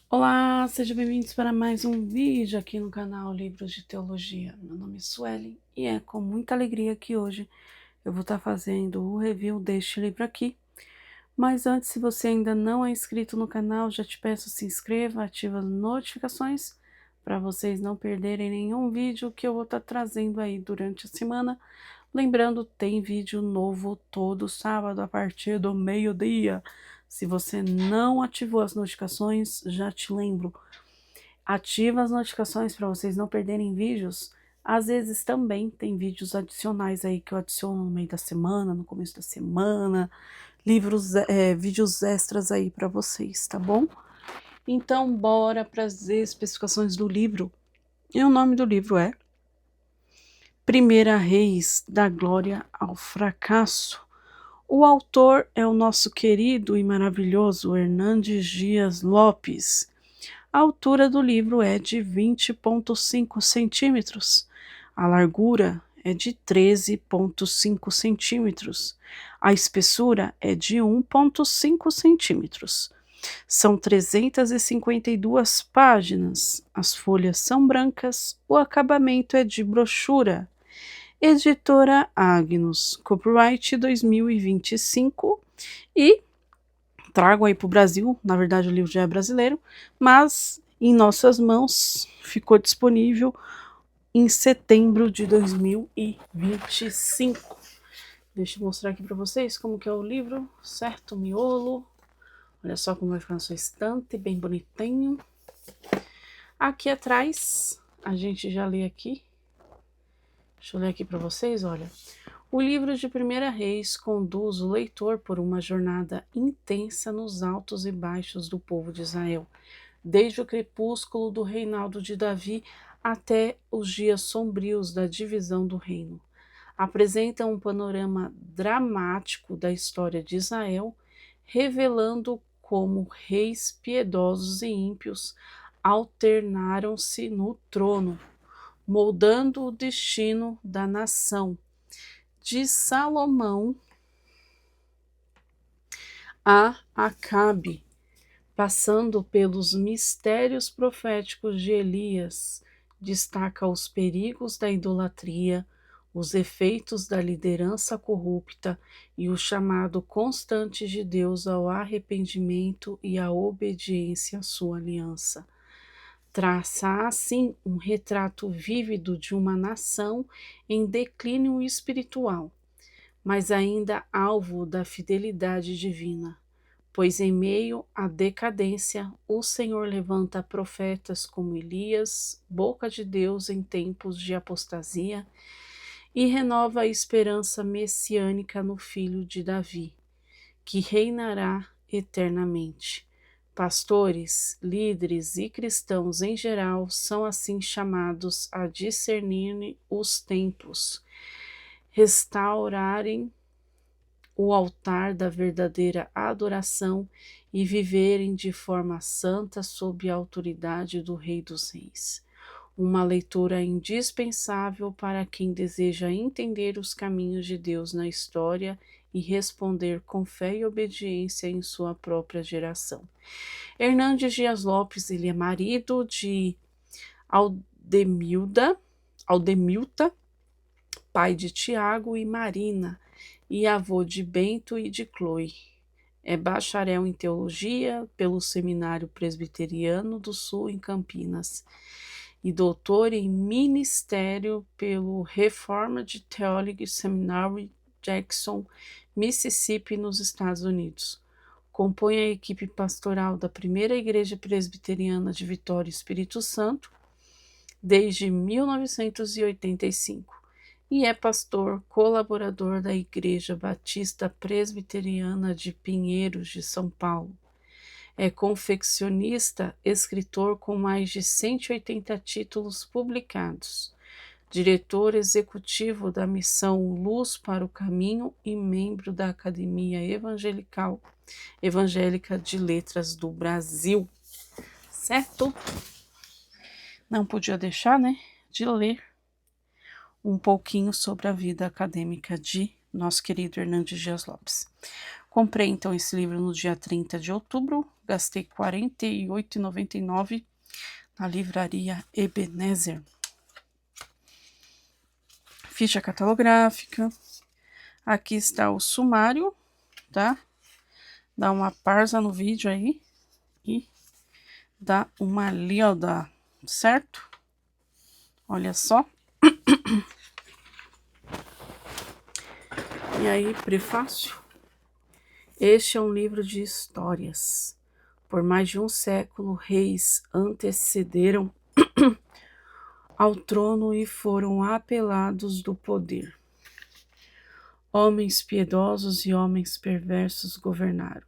Olá, sejam bem-vindos para mais um vídeo aqui no canal Livros de Teologia. Meu nome é Suelen e é com muita alegria que hoje eu vou estar fazendo o review deste livro aqui. Mas antes, se você ainda não é inscrito no canal, já te peço se inscreva, ativa as notificações para vocês não perderem nenhum vídeo que eu vou estar trazendo aí durante a semana. Lembrando, tem vídeo novo todo sábado a partir do meio-dia. Se você não ativou as notificações, já te lembro, ativa as notificações para vocês não perderem vídeos. Às vezes também tem vídeos adicionais aí que eu adiciono no meio da semana, no começo da semana, vídeos extras aí para vocês, tá bom? Então, bora para as especificações do livro. E o nome do livro é Primeira Reis, da Glória ao Fracasso. O autor é o nosso querido e maravilhoso Hernandes Dias Lopes. A altura do livro é de 20,5 centímetros. A largura é de 13,5 centímetros. A espessura é de 1,5 centímetros. São 352 páginas. As folhas são brancas. O acabamento é de brochura. Editora Agnus, copyright 2025 e trago aí para o Brasil, na verdade o livro já é brasileiro, mas em nossas mãos ficou disponível em setembro de 2025. Deixa eu mostrar aqui para vocês como que é o livro, certo? Miolo. Olha só como vai ficar na sua estante, bem bonitinho. Aqui atrás, a gente já lê aqui. Deixa eu ler aqui para vocês, olha. O livro de Primeira Reis conduz o leitor por uma jornada intensa nos altos e baixos do povo de Israel, desde o crepúsculo do reinado de Davi até os dias sombrios da divisão do reino. Apresenta um panorama dramático da história de Israel, revelando como reis piedosos e ímpios alternaram-se no trono, moldando o destino da nação. De Salomão a Acabe, passando pelos mistérios proféticos de Elias, destaca os perigos da idolatria, os efeitos da liderança corrupta e o chamado constante de Deus ao arrependimento e à obediência à sua aliança. Traça assim um retrato vívido de uma nação em declínio espiritual, mas ainda alvo da fidelidade divina, pois em meio à decadência o Senhor levanta profetas como Elias, boca de Deus em tempos de apostasia, e renova a esperança messiânica no filho de Davi, que reinará eternamente. Pastores, líderes e cristãos em geral são assim chamados a discernir os tempos, restaurarem o altar da verdadeira adoração e viverem de forma santa sob a autoridade do Rei dos Reis. Uma leitura indispensável para quem deseja entender os caminhos de Deus na história e responder com fé e obediência em sua própria geração. Hernandes Dias Lopes, ele é marido de Aldemilta, pai de Tiago e Marina, e avô de Bento e de Chloe. É bacharel em teologia pelo Seminário Presbiteriano do Sul, em Campinas, e doutor em ministério pelo Reformed Theology Seminary Jackson, Mississippi, nos Estados Unidos. Compõe a equipe pastoral da Primeira Igreja Presbiteriana de Vitória, Espírito Santo, desde 1985. E é pastor colaborador da Igreja Batista Presbiteriana de Pinheiros, de São Paulo. É confeccionista, escritor com mais de 180 títulos publicados, diretor executivo da Missão Luz para o Caminho e membro da Academia Evangélica de Letras do Brasil. Certo? Não podia deixar, né, de ler um pouquinho sobre a vida acadêmica de nosso querido Hernandes Dias Lopes. Comprei então esse livro no dia 30 de outubro, gastei R$ 48,99 na livraria Ebenezer. Ficha catalográfica. Aqui está o sumário, tá? Dá uma pausa no vídeo aí e dá uma lida, certo? Olha só. E aí, prefácio. Este é um livro de histórias. Por mais de um século, reis antecederam ao trono e foram apelados do poder. Homens piedosos e homens perversos governaram.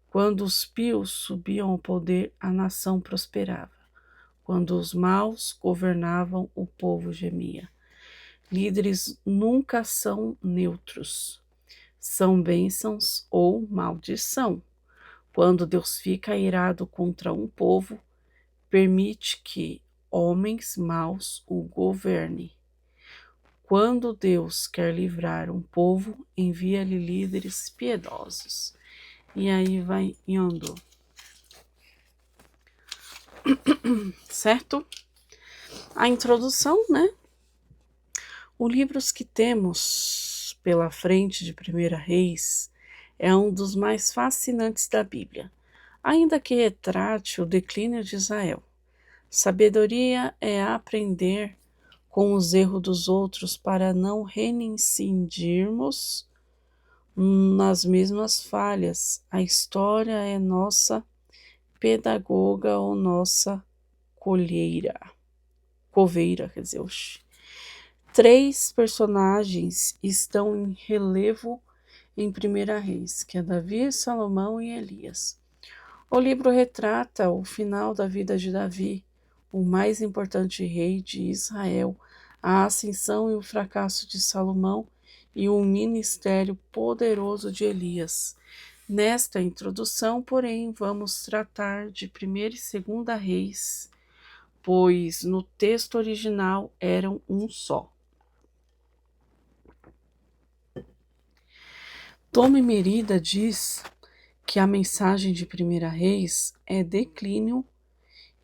Quando os pios subiam ao poder, a nação prosperava. Quando os maus governavam, o povo gemia. Líderes nunca são neutros. São bênçãos ou maldição. Quando Deus fica irado contra um povo, permite que homens maus o governem. Quando Deus quer livrar um povo, envia-lhe líderes piedosos. E aí vai indo. Certo? A introdução, né? Os livros que temos pela frente de 1 Reis é um dos mais fascinantes da Bíblia, ainda que retrate o declínio de Israel. Sabedoria é aprender com os erros dos outros para não reincidirmos nas mesmas falhas. A história é nossa pedagoga ou nossa coveira, quer dizer, oxe. 3 personagens estão em relevo em 1 Reis, que é Davi, Salomão e Elias. O livro retrata o final da vida de Davi, o mais importante rei de Israel, a ascensão e o fracasso de Salomão e o ministério poderoso de Elias. Nesta introdução, porém, vamos tratar de 1 e 2 Reis, pois no texto original eram um só. Tome Merida diz que a mensagem de 1 Reis é declínio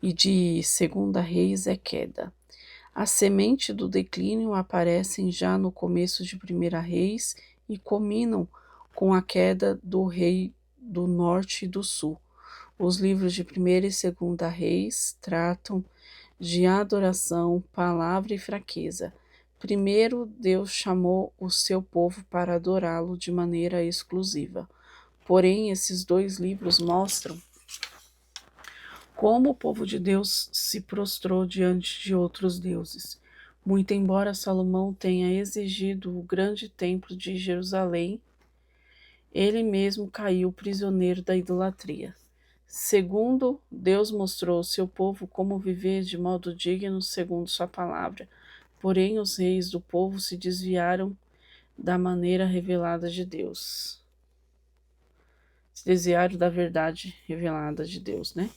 e de 2 Reis é queda. A semente do declínio aparecem já no começo de 1 Reis e culminam com a queda do rei do norte e do sul. Os livros de 1 e 2 Reis tratam de adoração, palavra e fraqueza. Primeiro, Deus chamou o seu povo para adorá-lo de maneira exclusiva. Porém, esses 2 livros mostram como o povo de Deus se prostrou diante de outros deuses. Muito embora Salomão tenha exigido o grande templo de Jerusalém, ele mesmo caiu prisioneiro da idolatria. Segundo, Deus mostrou ao seu povo como viver de modo digno segundo sua palavra. Porém, os reis do povo se desviaram da maneira revelada de Deus. Se desviaram da verdade revelada de Deus, né?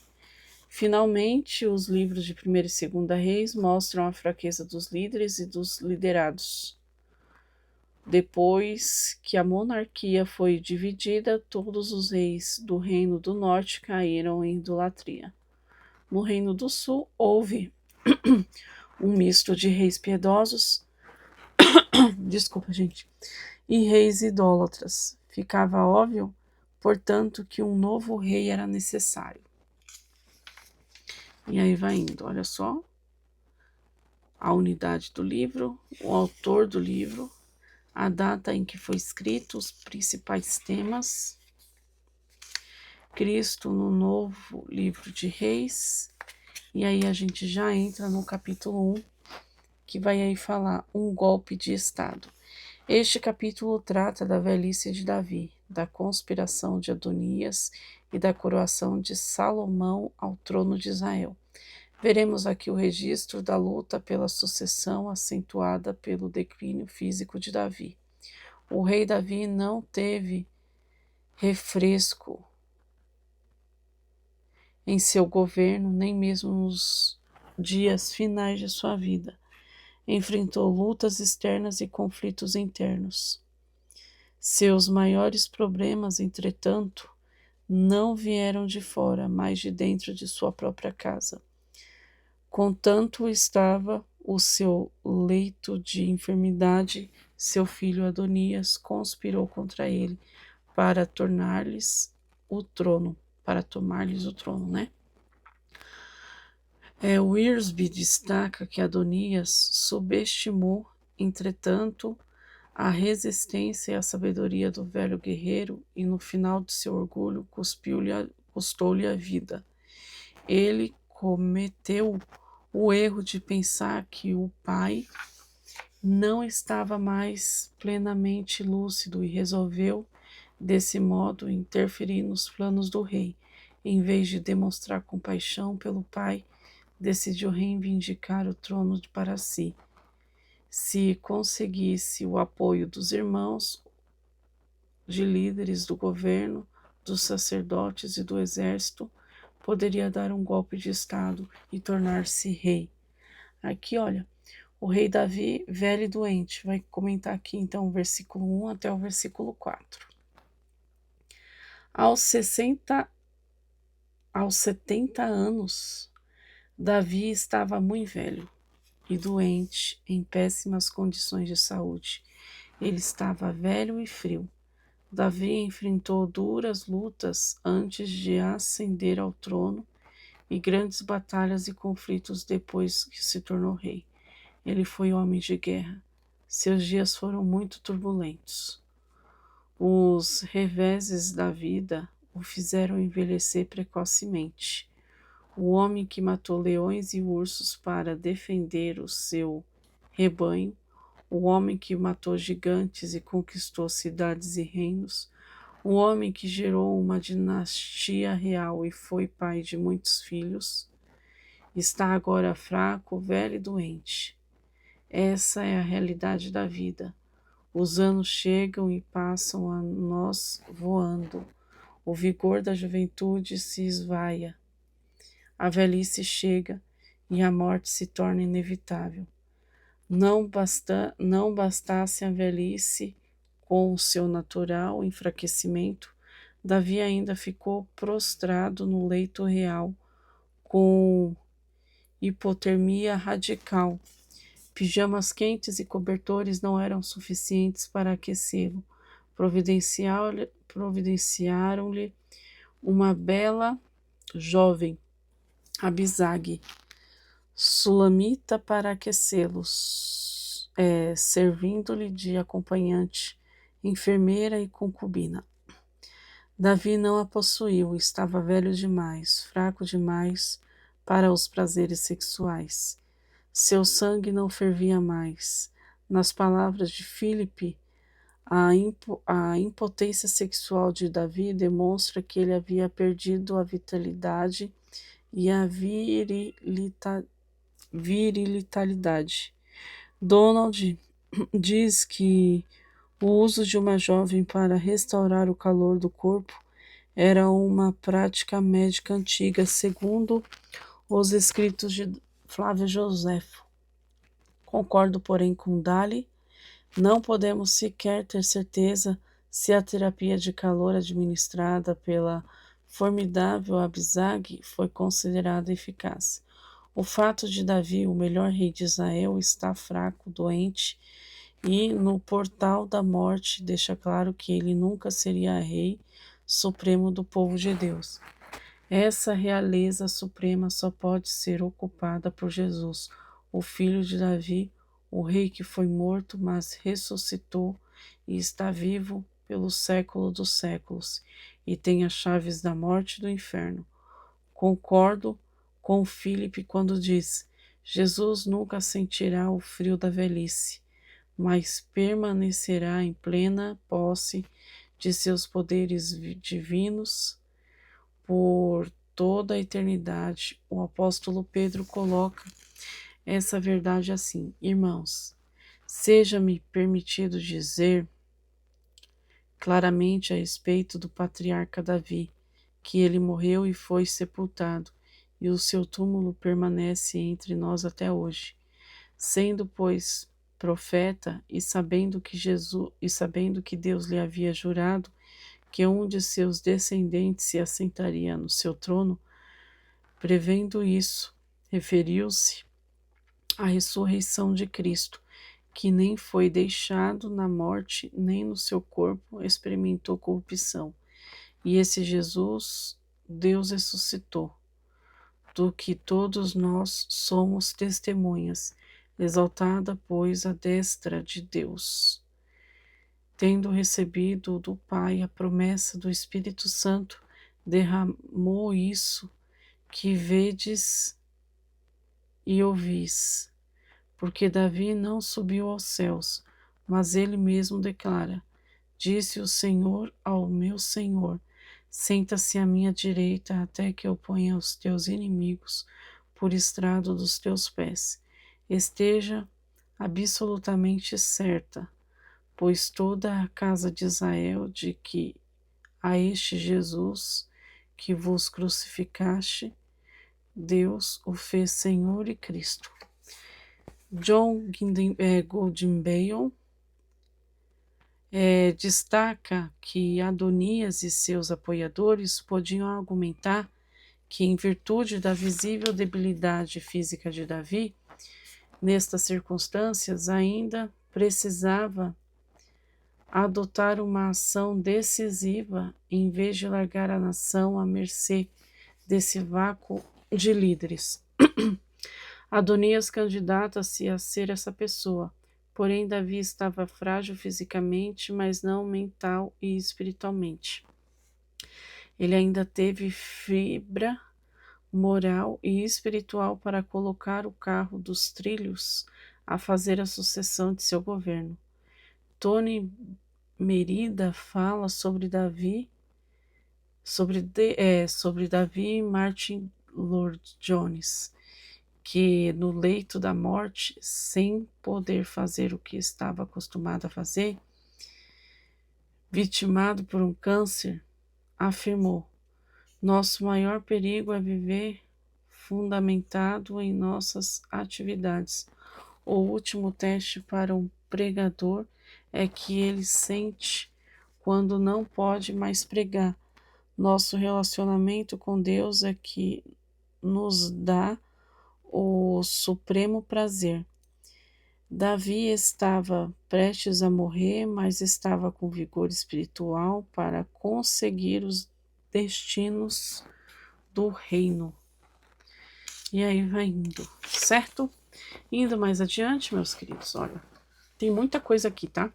Finalmente, os livros de 1 e 2 Reis mostram a fraqueza dos líderes e dos liderados. Depois que a monarquia foi dividida, todos os reis do Reino do Norte caíram em idolatria. No Reino do Sul, houve um misto de reis piedosos, e reis idólatras. Ficava óbvio, portanto, que um novo rei era necessário. E aí vai indo, olha só, a unidade do livro, o autor do livro, a data em que foi escrito, os principais temas, Cristo no novo livro de Reis, e aí a gente já entra no capítulo 1, que vai aí falar um golpe de Estado. Este capítulo trata da velhice de Davi, da conspiração de Adonias e da coroação de Salomão ao trono de Israel. Veremos aqui o registro da luta pela sucessão acentuada pelo declínio físico de Davi. O rei Davi não teve refresco em seu governo, nem mesmo nos dias finais de sua vida. Enfrentou lutas externas e conflitos internos. Seus maiores problemas, entretanto, não vieram de fora, mas de dentro de sua própria casa. Contanto estava o seu leito de enfermidade, seu filho Adonias conspirou contra ele para tornar-lhes o trono, para tomar-lhes o trono, né? Wiersbe destaca que Adonias subestimou, entretanto, a resistência e a sabedoria do velho guerreiro e no final de seu orgulho custou-lhe a vida. Ele cometeu o erro de pensar que o pai não estava mais plenamente lúcido e resolveu, desse modo, interferir nos planos do rei. Em vez de demonstrar compaixão pelo pai, decidiu reivindicar o trono para si. Se conseguisse o apoio dos irmãos, de líderes do governo, dos sacerdotes e do exército, poderia dar um golpe de estado e tornar-se rei. Aqui, olha, o rei Davi, velho e doente, vai comentar aqui então o versículo 1 até o versículo 4. Aos 70 anos, Davi estava muito velho e doente, em péssimas condições de saúde. Ele estava velho e frio. Davi enfrentou duras lutas antes de ascender ao trono e grandes batalhas e conflitos depois que se tornou rei. Ele foi homem de guerra. Seus dias foram muito turbulentos. Os reveses da vida o fizeram envelhecer precocemente. O homem que matou leões e ursos para defender o seu rebanho, o homem que matou gigantes e conquistou cidades e reinos, o homem que gerou uma dinastia real e foi pai de muitos filhos, está agora fraco, velho e doente. Essa é a realidade da vida. Os anos chegam e passam a nós voando. O vigor da juventude se esvaia. A velhice chega e a morte se torna inevitável. Não bastasse a velhice com o seu natural enfraquecimento, Davi ainda ficou prostrado no leito real, com hipotermia radical. Pijamas quentes e cobertores não eram suficientes para aquecê-lo. Providenciaram-lhe uma bela jovem, Abisag, sulamita, para aquecê-los, servindo-lhe de acompanhante, enfermeira e concubina. Davi não a possuiu, estava velho demais, fraco demais para os prazeres sexuais. Seu sangue não fervia mais. Nas palavras de Filipe, a impotência sexual de Davi demonstra que ele havia perdido a vitalidade e a virilidade. Donald diz que o uso de uma jovem para restaurar o calor do corpo era uma prática médica antiga, segundo os escritos de Flávio Joséfo. Concordo, porém, com Dali. Não podemos sequer ter certeza se a terapia de calor administrada pela formidável Abisag foi considerada eficaz. O fato de Davi, o melhor rei de Israel, estar fraco, doente e no portal da morte deixa claro que ele nunca seria rei supremo do povo de Deus. Essa realeza suprema só pode ser ocupada por Jesus, o filho de Davi, o rei que foi morto, mas ressuscitou e está vivo pelo século dos séculos, e tem as chaves da morte e do inferno. Concordo com Filipe quando diz: Jesus nunca sentirá o frio da velhice, mas permanecerá em plena posse de seus poderes divinos por toda a eternidade. O apóstolo Pedro coloca essa verdade assim: irmãos, seja-me permitido dizer claramente a respeito do patriarca Davi, que ele morreu e foi sepultado, e o seu túmulo permanece entre nós até hoje. Sendo, pois, profeta, e sabendo que Deus lhe havia jurado que um de seus descendentes se assentaria no seu trono, prevendo isso, referiu-se à ressurreição de Cristo, que nem foi deixado na morte, nem no seu corpo experimentou corrupção. E esse Jesus, Deus ressuscitou, do que todos nós somos testemunhas, exaltada, pois, à destra de Deus. Tendo recebido do Pai a promessa do Espírito Santo, derramou isso que vedes e ouvis. Porque Davi não subiu aos céus, mas ele mesmo declara: disse o Senhor ao meu Senhor: senta-se à minha direita até que eu ponha os teus inimigos por estrado dos teus pés. Esteja absolutamente certa, pois toda a casa de Israel, de que a este Jesus que vos crucificaste, Deus o fez Senhor e Cristo. John Golding Bale destaca que Adonias e seus apoiadores podiam argumentar que, em virtude da visível debilidade física de Davi, nestas circunstâncias ainda precisava adotar uma ação decisiva em vez de largar a nação à mercê desse vácuo de líderes. Adonias candidata-se a ser essa pessoa, porém Davi estava frágil fisicamente, mas não mental e espiritualmente. Ele ainda teve fibra moral e espiritual para colocar o carro dos trilhos a fazer a sucessão de seu governo. Tony Merida fala sobre Davi e Martin Lloyd-Jones, que no leito da morte, sem poder fazer o que estava acostumado a fazer, vitimado por um câncer, afirmou: nosso maior perigo é viver fundamentado em nossas atividades. O último teste para um pregador é que ele sente quando não pode mais pregar. Nosso relacionamento com Deus é que nos dá o supremo prazer. Davi estava prestes a morrer, mas estava com vigor espiritual para conseguir os destinos do reino. E aí vai indo, certo? Indo mais adiante, meus queridos, olha, tem muita coisa aqui, tá?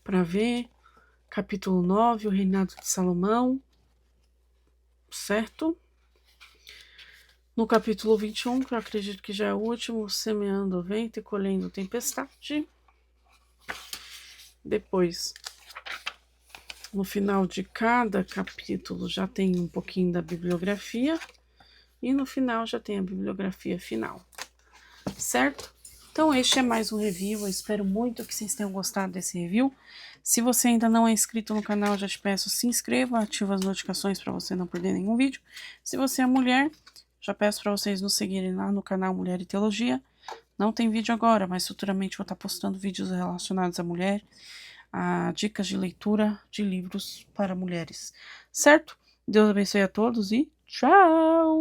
Para ver, capítulo 9, o reinado de Salomão, certo? No capítulo 21, que eu acredito que já é o último, semeando o vento e colhendo tempestade. Depois, no final de cada capítulo, já tem um pouquinho da bibliografia. E no final já tem a bibliografia final. Certo? Então este é mais um review. Eu espero muito que vocês tenham gostado desse review. Se você ainda não é inscrito no canal, já te peço, se inscreva, ativa as notificações para você não perder nenhum vídeo. Se você é mulher, já peço para vocês nos seguirem lá no canal Mulher e Teologia. Não tem vídeo agora, mas futuramente vou estar postando vídeos relacionados à mulher, a dicas de leitura de livros para mulheres. Certo? Deus abençoe a todos e tchau!